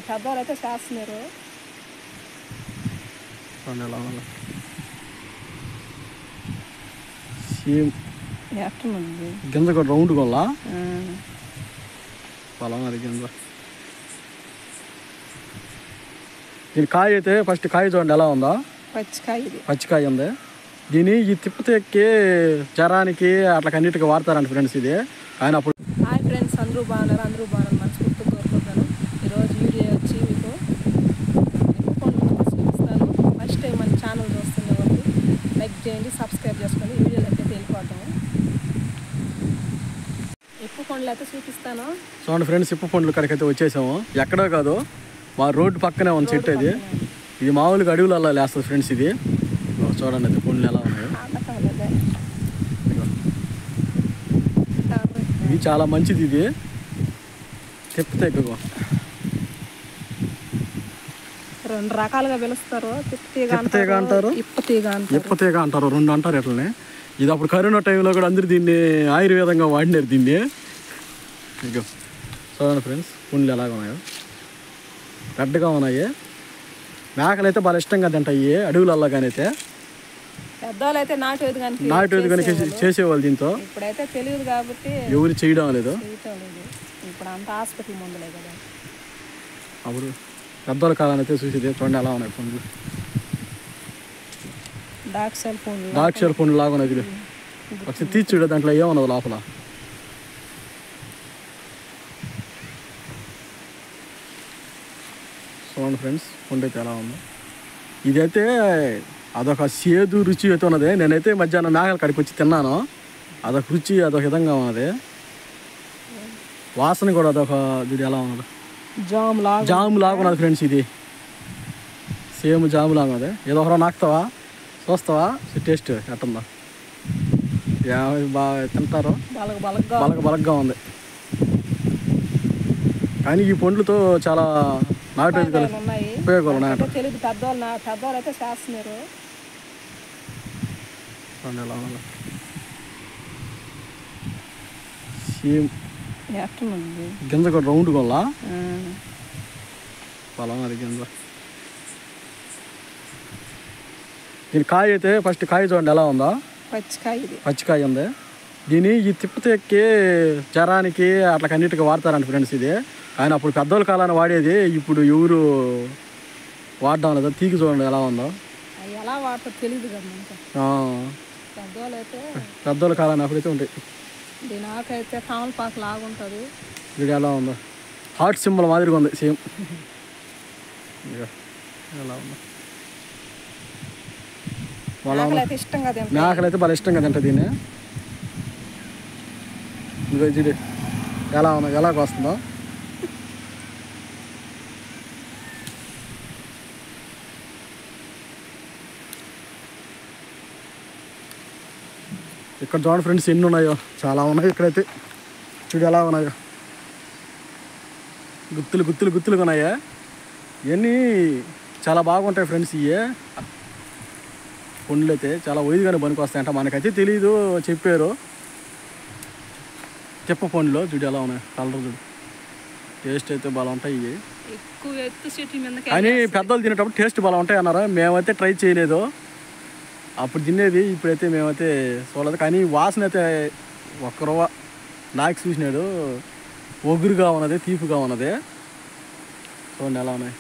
పెద్దవాళ్ళు అయితే చేస్తున్నారు. గింజ కూడా రౌండ్ కొల్లా పొలం అది గింజ. దీని కాయ అయితే ఫస్ట్ కాయ చూడండి ఎలా ఉందా, పచ్చికాయ ఉంది. దీని ఈ తిప్పతెక్కి జ్వరానికి అట్లా అన్నిటికీ వాడతారంట ఫ్రెండ్స్ ఇది. ఆయన అప్పుడు హాయ్ ఫ్రెండ్స్, అందరూ బాగున్నారు మనస్ఫూర్తిగా కోరుకుంటాను. ఈరోజు వీడియో వచ్చి మీకు చూపిస్తాను. ఫస్ట్ టైం మన ఛానల్ చూస్తున్న వాళ్ళు లైక్ చేయండి, సబ్స్క్రైబ్ చేసుకొని వీడియోలు అయితే వెళ్ళిపోతాము. ఇప్పు పండ్లు అయితే చూపిస్తాను. చూడండి ఫ్రెండ్స్, ఇప్పు పండ్లు కాడికి అయితే వచ్చేసాము. ఎక్కడో కాదు, మా రోడ్డు పక్కనే ఉంది చెట్టు. ఇది మామూలుగా అడవులలో లేస్తుంది ఫ్రెండ్స్. ఇది చూడండి అయితే పండ్లు ఎలా ఉన్నాయో. ఇది చాలా మంచిది. ఇది తిప్పితే ఎక్కువ రెండు రకాలుగా పిలుస్తారు. తిప్పతీగ అంటారు, ఇప్పతీగ అంటారు, రెండు అంటారు ఎట్లనే. ఇది అప్పుడు కరోనా టైంలో కూడా అందరూ దీన్ని ఆయుర్వేదంగా వాడినారు దీన్ని. ఇక చూడండి ఫ్రెండ్స్, పండ్లు ఎలాగ ఉన్నాయో, రెడ్గా ఉన్నాయి. మేకలు అయితే బాగా ఇష్టంగా తింటాయి అడవులలో. కానీ అయితే పెద్దవాళ్ళు అయితే నాటేది కనుక చేసేవాళ్ళు. దీంతో ఇప్పుడైతే తెలియదు కాబట్టి ఎవరు చేయడం లేదు. ఇప్పుడు అంతా హాస్పిటల్ ముందులే కదా. అప్పుడు పెద్దల కాలాన్ని అయితే చూసేది. చూడండి ఎలా ఉన్నాయి పండ్లు, దాక్షాల పండ్లు లాగా ఉన్నాయి. ఒకసారి తీసి చూడ, దాంట్లో ఏమన్నది లోపల. చూడండి ఫ్రెండ్స్, పండు అయితే ఎలా ఉందో. ఇదైతే అదొక సేదు రుచి అయితే ఉన్నది. నేనైతే మధ్యాహ్నం మేకల కాడికి వచ్చి తిన్నాను. అదొక రుచి, అదొక విధంగా ఉన్నది. వాసన కూడా అదొక ఇది ఎలా ఉన్నది, జాము లాగా ఉన్నది ఫ్రెండ్స్. ఇది సేమ్ జాము లాగా ఉన్నది. ఏదో ఒకరు నాకుతావా, చూస్తావా టేస్ట్ ఎట్టుందా. బాగా తింటారు, బలగగా ఉంది. కానీ ఈ పండ్లతో చాలా నాటేది ఉపయోగాలు ఉన్నాయంట. పెద్దవాళ్ళు అయితే చేస్తున్నారు. గింజ కూడా రౌండ్ కొల్లా పొలం అది గింజ. దీని కాయ అయితే ఫస్ట్ కాయ చూడండి ఎలా ఉందా, పచ్చికాయ ఉంది. దీని ఈ తిప్పతెక్కి జ్వరానికి అట్లా అన్నిటికీ వాడతారంట ఫ్రెండ్స్ ఇది. ఆయన అప్పుడు పెద్దోళ్ళ కాలాన్ని వాడేది, ఇప్పుడు ఎవరు వాడడం లేదు. తీగ చూడండి ఎలా ఉందో. ఎలా వాడతారు తెలియదు కదా. పెద్దోళ్ళ కాలాన్ని అప్పుడైతే ఉంటాయి. దీని ఆకైతే కామలపాకు లాగా ఉంటుంది. ఇది ఎలా ఉందో, హార్ట్ సింబల్ మాదిరిగా ఉంది సేమ్. ఎలా ఉందో, మేకలైతే బాగా ఇష్టంగా తింటుంది దీన్ని. ఇది ఎలా ఉందో, ఎలాగ వస్తుందో. ఇక్కడ చూడండి ఫ్రెండ్స్ ఎన్ని ఉన్నాయో, చాలా ఉన్నాయి ఇక్కడైతే. చూడు ఎలా ఉన్నాయో, గుత్తులుగా ఉన్నాయా. ఇవన్నీ చాలా బాగుంటాయి ఫ్రెండ్స్. ఇవే పండ్లు అయితే చాలా ఒయిదిగానే పనికి వస్తాయంట. మనకైతే తెలీదు, చెప్పారు. తిప్ప పండ్లు చూడు ఎలా ఉన్నాయి, కలర్ చూడు, టేస్ట్ అయితే బాగా ఉంటాయి. ఇవి కానీ పెద్దలు తినేటప్పుడు టేస్ట్ బాగా ఉంటాయి అన్నారు. మేమైతే ట్రై చేయలేదు, అప్పుడు తినేది. ఇప్పుడైతే మేమైతే చూడలేదు. కానీ వాసన అయితే ఒక్కరో నాకు చూసినాడు, ఒగురుగా ఉన్నది, తీపుగా ఉన్నది. చూడండి ఎలా ఉన్నాయి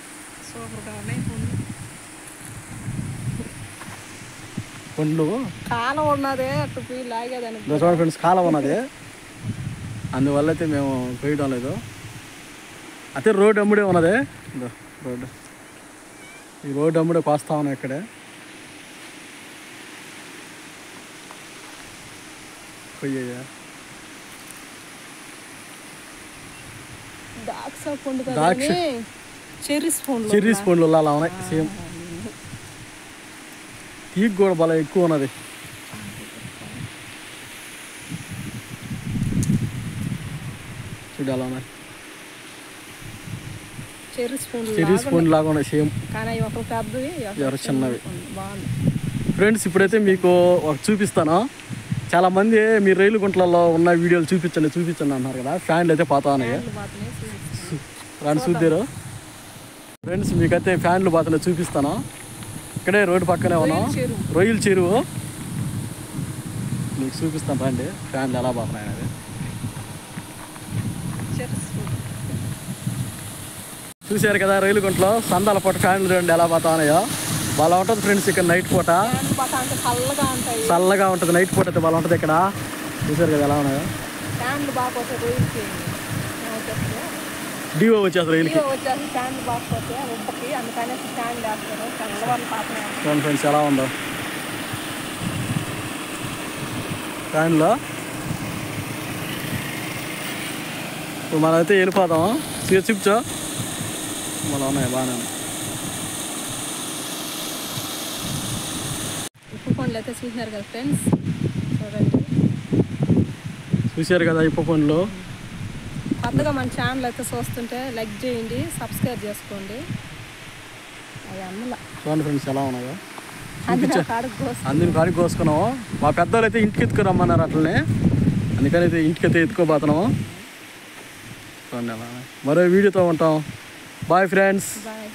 పండ్లు. కాలం ఉన్నదే చూడండి ఫ్రెండ్స్, కాలం ఉన్నది. అందువల్ల అయితే మేము పోయడం లేదు. అయితే రోడ్డు అమ్ముడే ఉన్నది. ఈ రోడ్డు అమ్ముడే కోస్తా ఉన్నాం ఇక్కడే. చెర్రీస్ పండ్లు అలా ఉన్నాయి సేమ్. తీగ కూడా బాగా ఎక్కువ ఉన్నది. చూడు అలా ఉన్నాయి, చెర్రీస్ పండ్లు లాగా ఉన్నాయి సేమ్. ఎవరు చిన్నవి. ఫ్రెండ్స్ ఇప్పుడైతే మీకు ఒక చూపిస్తాను. చాలా మంది మీరు రైలు గుంటలలో ఉన్న వీడియోలు చూపించండి అన్నారు కదా. ఫ్యాన్లు అయితే పోతా ఉన్నాయి. రాని చూద్దారు ఫ్రెండ్స్ మీకైతే ఫ్యాన్లు బాతులు చూపిస్తాను. ఇక్కడే రోడ్డు పక్కనే ఉన్నాం, రొయ్యల చెరువు. మీకు చూపిస్తాను రండి ఫ్యాన్లు ఎలా బాగున్నాయి అనేది. చూశారు కదా రొయ్యల గుంటలో సందాల పూట ఫ్యాన్లు చూడండి ఎలా పోతా ఉన్నాయో. బాగా ఉంటుంది ఫ్రెండ్స్ ఇక్కడ నైట్ పూట, చల్లగా ఉంటుంది. నైట్ పూట అయితే బాగా ఉంటుంది ఇక్కడ. చూసారు కదా ఎలా ఉన్నాయో. డివో వచ్చేస్తారు రొయ్యలకి. చూడండి ఫ్రెండ్స్ ఎలా ఉందో ఫ్యాన్లో. ఇప్పుడు మనమైతే వెళ్ళిపోతాం. చూపించో మళ్ళీ ఉన్నాయి బాగానే ఉన్నాయి. ఉప్పు పండ్లు అయితే చూసినారు కదా ఫ్రెండ్స్, చూడండి. చూసారు కదా ఉప్పు పండ్లు. కొత్తగా మన ఛానల్ అయితే చూస్తుంటే లైక్ చేయండి, సబ్స్క్రైబ్ చేసుకోండి. అది అన్నల చూడండి ఫ్రెండ్స్ ఎలా ఉన్నాయో. అందరిని కాడికి కోసుకున్నాము. మా పెద్దవాళ్ళు అయితే ఇంటికి ఎత్తుకురమ్మన్నారు అట్లనే, అందుకని అయితే ఇంటికి అయితే ఎత్తుకోబోతున్నాము. చూడండి అలా. మరో వీడియోతో ఉంటాం. Bye friends. బాయ్.